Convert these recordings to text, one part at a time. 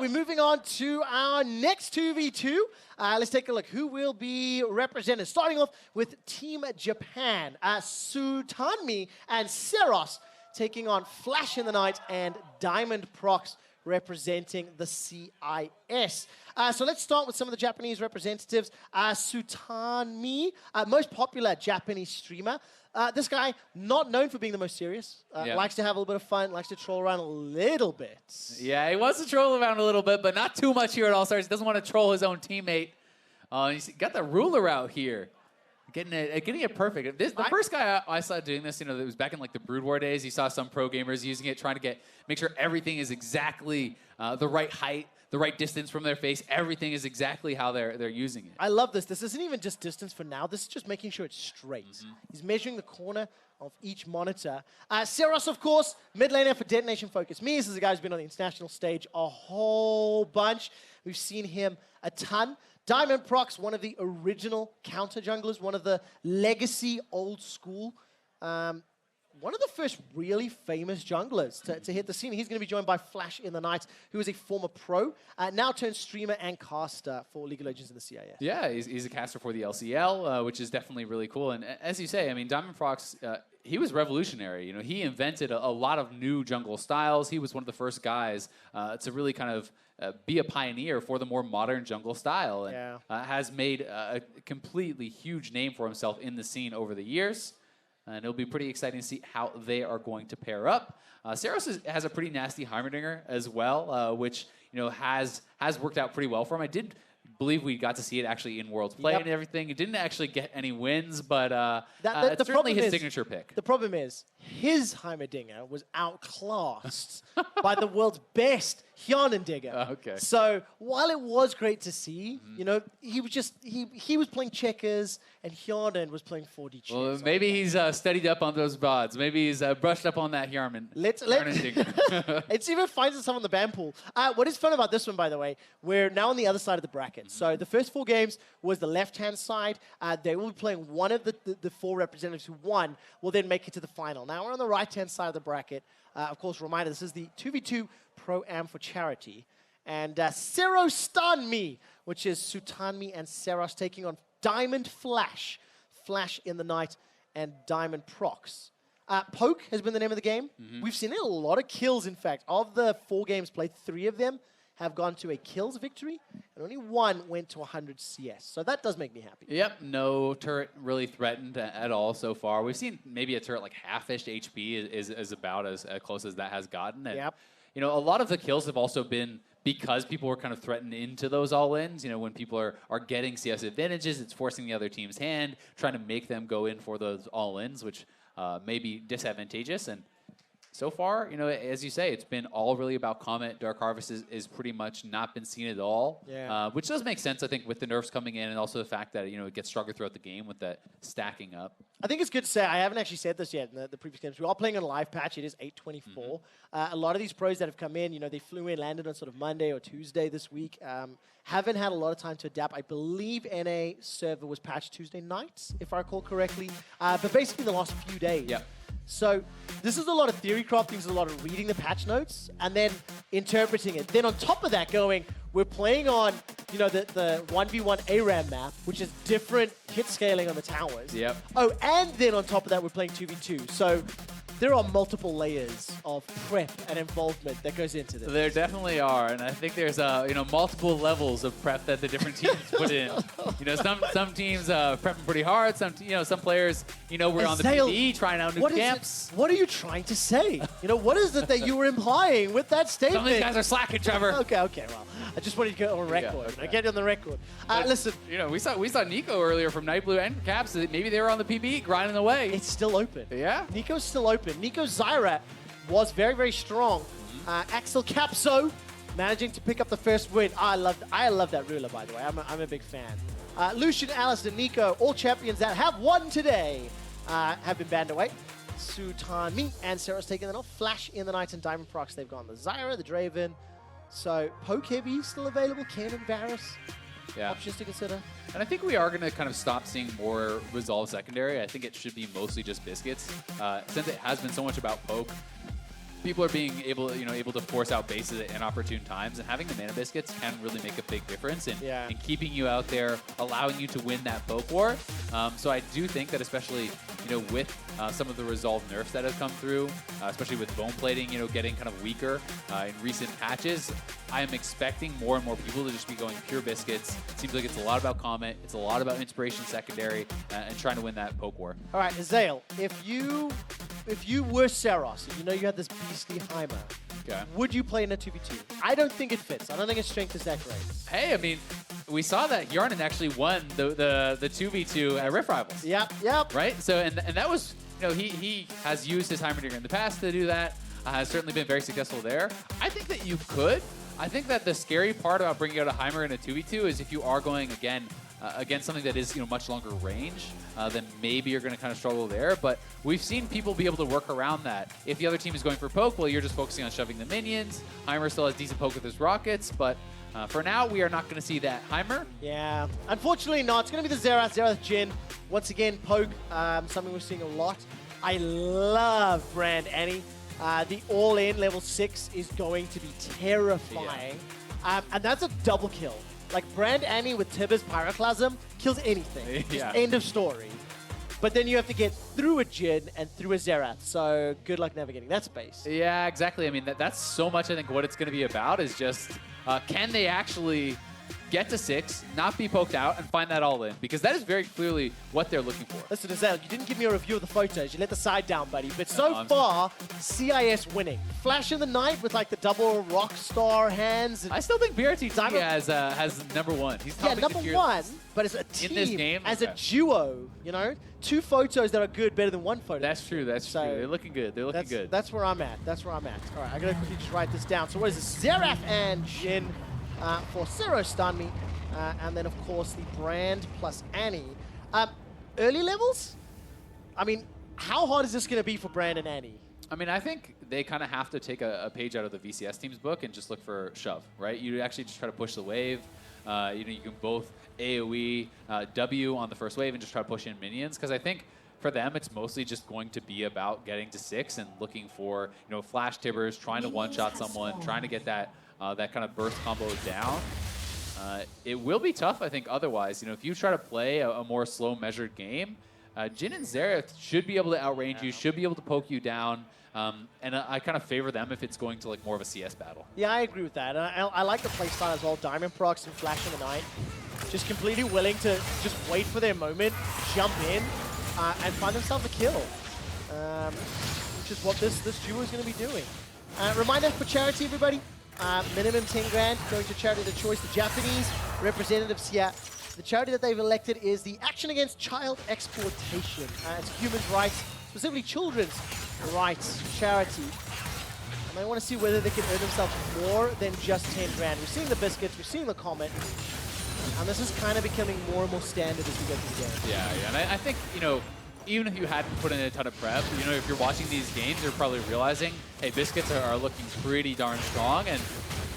we're moving on to our next 2v2. Let's take a look who will be represented. Starting off with Team Japan, Sutanmi and Ceros taking on FlashNDNight and DiamondProx representing the CIS. So let's start with some of the Japanese representatives. Sutanmi, most popular Japanese streamer. This guy, not known for being the most serious, likes to have a little bit of fun, likes to troll around a little bit. Yeah, he wants to troll around a little bit, but not too much here at All-Stars. He doesn't want to troll his own teammate. He's got the ruler out here. Getting it perfect. The first guy I saw doing this, it was back in like the Brood War days. You saw some pro gamers using it, trying to make sure everything is exactly the right height, the right distance from their face. Everything is exactly how they're using it. I love this. This isn't even just distance for now. This is just making sure it's straight. He's measuring the corner of each monitor. Ceros, of course, mid laner for Detonation Focus. Me, this is a guy who's been on the international stage a whole bunch. We've seen him a ton. DiamondProx, one of the original counter junglers, one of the legacy old school, one of the first really famous junglers to hit the scene. He's going to be joined by FlashNDNight, who is a former pro, now turned streamer and caster for League of Legends in the CIS. Yeah, he's a caster for the LCL, which is definitely really cool. And as you say, I mean, DiamondProx, he was revolutionary. He invented a lot of new jungle styles. He was one of the first guys to really kind of be a pioneer for the more modern jungle style, and has made a completely huge name for himself in the scene over the years. And it'll be pretty exciting to see how they are going to pair up. Ceros has a pretty nasty Heimerdinger as well, which has worked out pretty well for him. I did believe we got to see it actually in Worlds Play and everything. It didn't actually get any wins, but it's certainly his signature pick. The problem is, his Heimerdinger was outclassed by the world's best Hyundinger. Okay. So while it was great to see, he was just he was playing checkers and Hyun was playing 4D chess. Well, maybe he's studied up on those VODs. Maybe he's brushed up on that Let's even find some on the ban pool. What is fun about this one, by the way, we're now on the other side of the bracket. So the first 4 games was the left-hand side. They will be playing one of the 4 representatives who won will then make it to the final. Now we're on the right-hand side of the bracket. Of course, reminder, this is the 2v2 Pro-Am for charity. And Sutanmi, which is Sutanmi and Ceros taking on FlashNDNight, and DiamondProx. Poke has been the name of the game. We've seen a lot of kills, in fact. Of the 4 games played, 3 of them have gone to a kills victory, and only 1 went to 100 CS. So that does make me happy. Yep, no turret really threatened at all so far. We've seen maybe a turret like half-ish HP is about as close as that has gotten. And, a lot of the kills have also been because people were kind of threatened into those all-ins. When people are getting CS advantages, it's forcing the other team's hand, trying to make them go in for those all-ins, which may be disadvantageous. And so far, as you say, it's been all really about Comet. Dark Harvest is pretty much not been seen at all, which does make sense, I think, with the nerfs coming in and also the fact that, it gets stronger throughout the game with that stacking up. I think it's good to say, I haven't actually said this yet in the previous games. We're all playing on a live patch. It is 8:24. A lot of these pros that have come in, they flew in, landed on sort of Monday or Tuesday this week, haven't had a lot of time to adapt. I believe NA server was patched Tuesday night, if I recall correctly, but basically the last few days. Yep. So this is a lot of theory crafting, there's a lot of reading the patch notes and then interpreting it. Then on top of that we're playing on, the 1v1 ARAM map, which is different hit scaling on the towers. Yep. Oh, and then on top of that, we're playing 2v2. So there are multiple layers of prep and involvement that goes into this. There definitely are, and I think there's multiple levels of prep that the different teams put in. Some teams prepping pretty hard. Some players we're on the PvE trying out new camps. What are you trying to say? What is it that you were implying with that statement? Some of these guys are slacking, Trevor. Okay. Well, I just wanted to get on record. I get on the record. Listen, we saw Nico earlier from Night Blue and Caps. Maybe they were on the PvE grinding away. It's still open. Yeah. Nico's still open. Nico's Zyra was very, very strong. Axel Capso managing to pick up the first win. I love that ruler, by the way. I'm a big fan. Lucian, Alistair, Nico, all champions that have won today have been banned away. Sutanmi and Ceros taking them off. FlashNDNight and DiamondProx, they've gone the Zyra, the Draven. So Poke Heavy still available. Ken and Varus. Options to consider. And I think we are going to kind of stop seeing more Resolve secondary. I think it should be mostly just biscuits. Since it has been so much about Poke, people are being able to force out bases at inopportune times, and having the mana biscuits can really make a big difference in keeping you out there, allowing you to win that poke war. So I do think that, especially with some of the resolved nerfs that have come through, especially with bone plating, getting kind of weaker in recent patches, I am expecting more and more people to just be going pure biscuits. It seems like it's a lot about Comet, it's a lot about Inspiration Secondary, and trying to win that poke war. All right, Azael, if you were Ceros, and you had this beastly Heimer, would you play in a 2v2? I don't think it fits. I don't think his strength is that great. Hey, I mean, we saw that Yarnan actually won the 2v2 at Rift Rivals. Yep. Right? So, and that was, he has used his Heimerdinger in the past to do that. Has certainly been very successful there. I think that you could. I think that the scary part about bringing out a Heimer in a 2v2 is if you are going against something that is much longer range, then maybe you're going to kind of struggle there. But we've seen people be able to work around that. If the other team is going for poke, well, you're just focusing on shoving the minions. Heimer still has decent poke with his rockets, but for now, we are not going to see that Heimer. Yeah, unfortunately not. It's going to be the Xerath Jhin. Once again, poke, something we're seeing a lot. I love Brand Annie. The all-in level 6 is going to be terrifying. And that's a double kill. Like, Brand Annie with Tibbers Pyroclasm kills anything. Just end of story. But then you have to get through a Jhin and through a Xerath. So good luck navigating that space. Yeah, exactly. I mean, that's so much, I think, what it's going to be about is just, can they actually get to 6, not be poked out, and find that all in? Because that is very clearly what they're looking for. Listen, Azael, you didn't give me a review of the photos. You let the side down, buddy. But so far, CIS winning. FlashNDNight with, like, the double Rockstar hands. I still think BRTT has #1. He's #1, but as a team, in this game, as a duo, 2 photos that are good, better than 1 photo. That's true. That's true. They're looking good. They're looking good. That's where I'm at. All right, I gotta quickly just write this down. So what is this? Xerath and Jhin for Sutanmi, and then of course the Brand plus Annie. Early levels? I mean, how hard is this gonna be for Brand and Annie? I mean, I think they kind of have to take a page out of the VCS team's book and just look for shove, right? You actually just try to push the wave. You can both AoE W on the first wave and just try to push in minions, because I think for them it's mostly just going to be about getting to 6 and looking for flash tibbers, trying to one-shot someone, trying to get that kind of burst combo down. It will be tough, I think, otherwise. If you try to play a more slow, measured game, Jhin and Xerath should be able to outrange you, should be able to poke you down. And I kind of favor them if it's going to more of a CS battle. Yeah, I agree with that. And I like the playstyle as well. DiamondProx and FlashNDNight, just completely willing to just wait for their moment, jump in, and find themselves a kill. Which is what this duo is going to be doing. Reminder for charity, everybody. Minimum 10 grand going to charity of their choice. The Japanese representatives here. The charity that they've elected is the Action Against Child Exploitation. It's human rights, specifically children's rights charity. And they want to see whether they can earn themselves more than just 10 grand. We're seeing the biscuits, we're seeing the Comet. And this is kind of becoming more and more standard as we go through the game. Yeah. And I think, even if you hadn't put in a ton of prep, if you're watching these games, you're probably realizing, hey, biscuits are looking pretty darn strong. And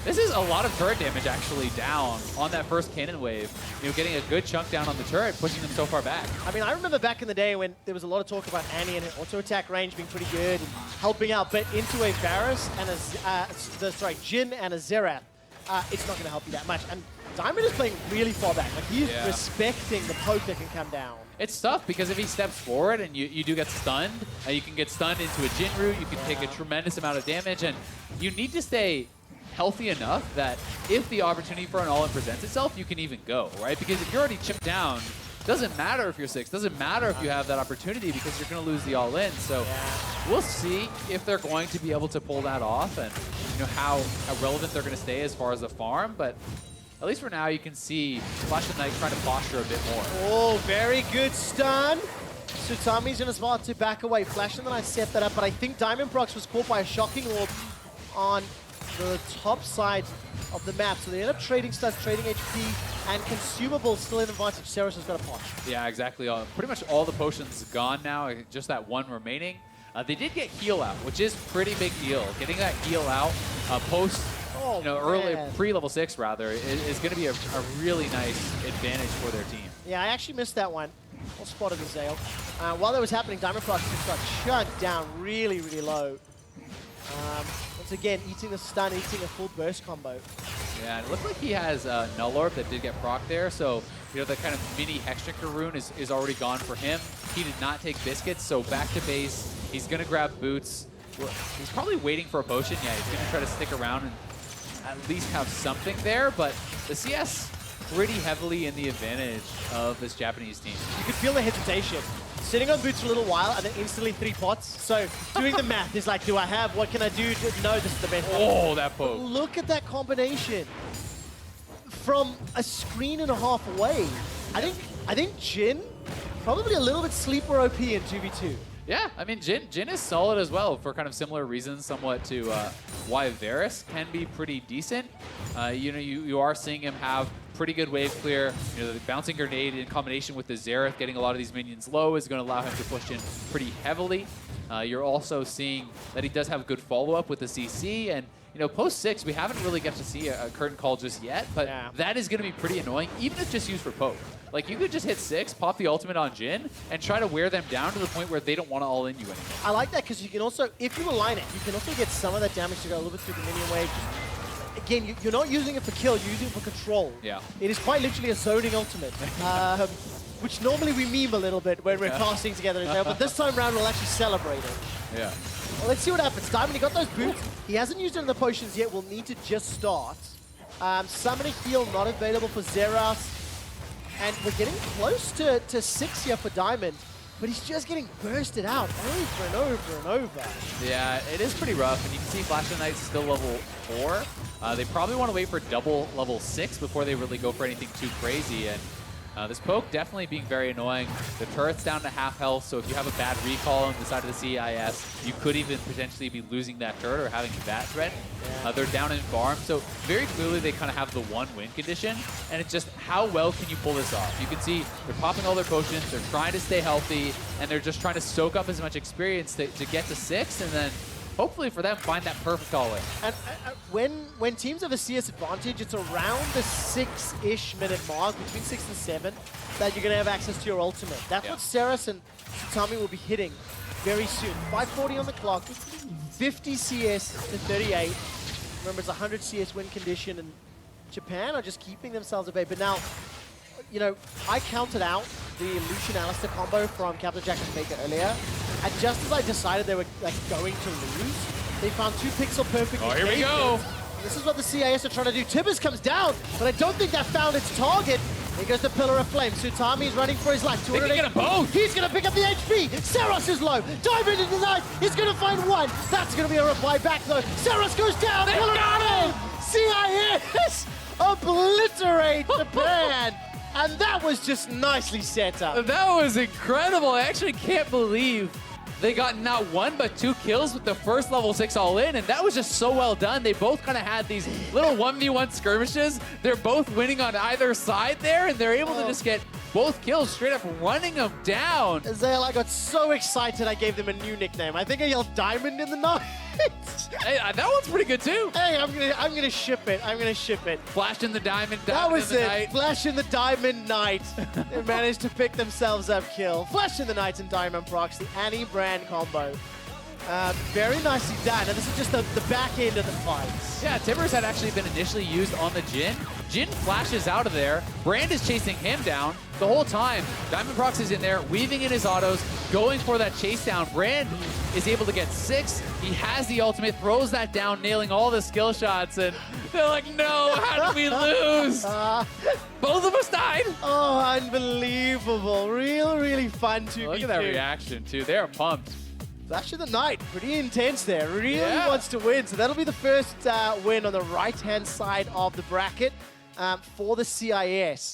this is a lot of turret damage actually down on that first cannon wave. Getting a good chunk down on the turret, pushing them so far back. I mean, I remember back in the day when there was a lot of talk about Annie and her auto attack range being pretty good and helping out, but into a Varus and Jhin and a Xerath, it's not going to help you that much. And Diamond is playing really far back. Like, he's respecting the poke that can come down. It's tough because if he steps forward and you do get stunned, you can get stunned into a Jhin root, you can take a tremendous amount of damage, and you need to stay healthy enough that if the opportunity for an all-in presents itself, you can even go, right? Because if you're already chipped down, doesn't matter if you're 6, doesn't matter if you have that opportunity because you're going to lose the all-in. So we'll see if they're going to be able to pull that off and how relevant they're going to stay as far as the farm, but at least for now, you can see FlashNDNight trying to posture a bit more. Oh, very good stun. Sutanmi's in a spot to back away. FlashNDNight set that up, but I think DiamondProx was caught by a shocking orb on the top side of the map. So they end up trading stuff, trading HP, and consumables still in advantage. Ceros has got a pot. Yeah, exactly. Pretty much all the potions gone now, just that one remaining. They did get heal out, which is pretty big deal. Getting that heal out post, early pre-level 6 rather, is going to be a really nice advantage for their team. Yeah, I actually missed that one. Well spotted the Zale. While that was happening, DiamondProx just got chugged down really, really low. Once again, eating the stun, eating a full burst combo. Yeah, and it looked like he has Null Orb that did get proc there, so you know the kind of mini Hexdrinker rune is already gone for him. He did not take biscuits, so back to base. He's gonna grab boots. He's probably waiting for a potion. Yeah, he's gonna try to stick around and at least have something there, but the CS pretty heavily in the advantage of this Japanese team. You could feel the hesitation. Sitting on boots for a little while and then instantly 3 pots. So doing the math is like, do I have, what can I do? No, this is the best. Oh, that poke. Look at that combination. From a screen and a half away. I think Jin, probably a little bit sleeper OP in 2v2. Yeah, I mean, Jin is solid as well for kind of similar reasons somewhat to why Varus can be pretty decent. You know, you are seeing him have pretty good wave clear. You know, the bouncing grenade in combination with the Xerath getting a lot of these minions low is going to allow him to push in pretty heavily. You're also seeing that he does have good follow-up with the CC, and you know, post 6, we haven't really got to see a curtain call just yet, but that is going to be pretty annoying, even if just used for poke. Like, you could just hit 6, pop the ultimate on Jin, and try to wear them down to the point where they don't want to all-in you anymore. I like that because you can also, if you align it, you can also get some of that damage to go a little bit through the minion wave. Again, you're not using it for kill, you're using it for control. Yeah. It is quite literally a zoning ultimate, which normally we meme a little bit when we're casting together as well, but this time around we'll actually celebrate it. Yeah. Well, let's see what happens. Diamond, he got those boots. He hasn't used it in the potions yet. We'll need to just start. Summoner heal not available for Xerath. And we're getting close to 6 here for Diamond. But he's just getting bursted out over and over and over. Yeah, it is pretty rough. And you can see FlashNDNight's still level 4. They probably want to wait for double level 6 before they really go for anything too crazy. And this poke definitely being very annoying. The turret's down to half health, so if you have a bad recall on the side of the CIS, you could even potentially be losing that turret or having that threat. They're down in farm, so very clearly they kind of have the 1-win condition, and it's just how well can you pull this off? You can see they're popping all their potions, they're trying to stay healthy, and they're just trying to soak up as much experience to get to 6, and then hopefully for them, find that perfect all-in. And when teams have a CS advantage, it's around the 6-ish minute mark, between 6 and 7, that you're going to have access to your ultimate. That's what Ceros and Sutanmi will be hitting very soon. 5:40 on the clock, 50 CS to 38. Remember, it's a 100 CS win condition, and Japan are just keeping themselves at bay. But now, you know, I counted out the Lucian Alistair combo from Captain Jack and Faker earlier, and just as I decided they were like going to lose, they found 2 pixel perfect. Oh, here we go. This is what the CIS are trying to do. Tibbers comes down, but I don't think that found its target. Here goes the Pillar of Flame. Sutanmi is running for his life. They can get them both. He's going to pick up the HP. Ceros is low. Diamond into the night. He's going to find one. That's going to be a reply back, though. Ceros goes down. They got him. CIS obliterate Japan. And that was just nicely set up. That was incredible. I actually can't believe they got not 1 but 2 kills with the first level 6 all-in, and that was just so well done. They both kind of had these little 1v1 skirmishes. They're both winning on either side there, and they're able to just get both kills straight up running them down. Zale, I got so excited I gave them a new nickname. I think I yelled Diamond in the night. Hey, that one's pretty good too. Hey, I'm gonna ship it. I'm gonna ship it. Flash in the diamond. That was in the it. night. Flash in the Diamond Knight. They managed to pick themselves up kill. Flash in the Knight and DiamondProx, the Annie brand combo. Very nicely done. And this is just the back end of the fight. Yeah, Tibbers had actually been initially used on the Jin. Jin flashes out of there. Brand is chasing him down the whole time. DiamondProx is in there, weaving in his autos, going for that chase down. Brand is able to get 6. He has the ultimate, throws that down, nailing all the skill shots, and they're like, no, how did we lose? Both of us died. Oh, unbelievable. Really fun to Look at that reaction, too. They're pumped. Flash of the Night, pretty intense there. Really wants to win. So that'll be the first win on the right-hand side of the bracket for the CIS.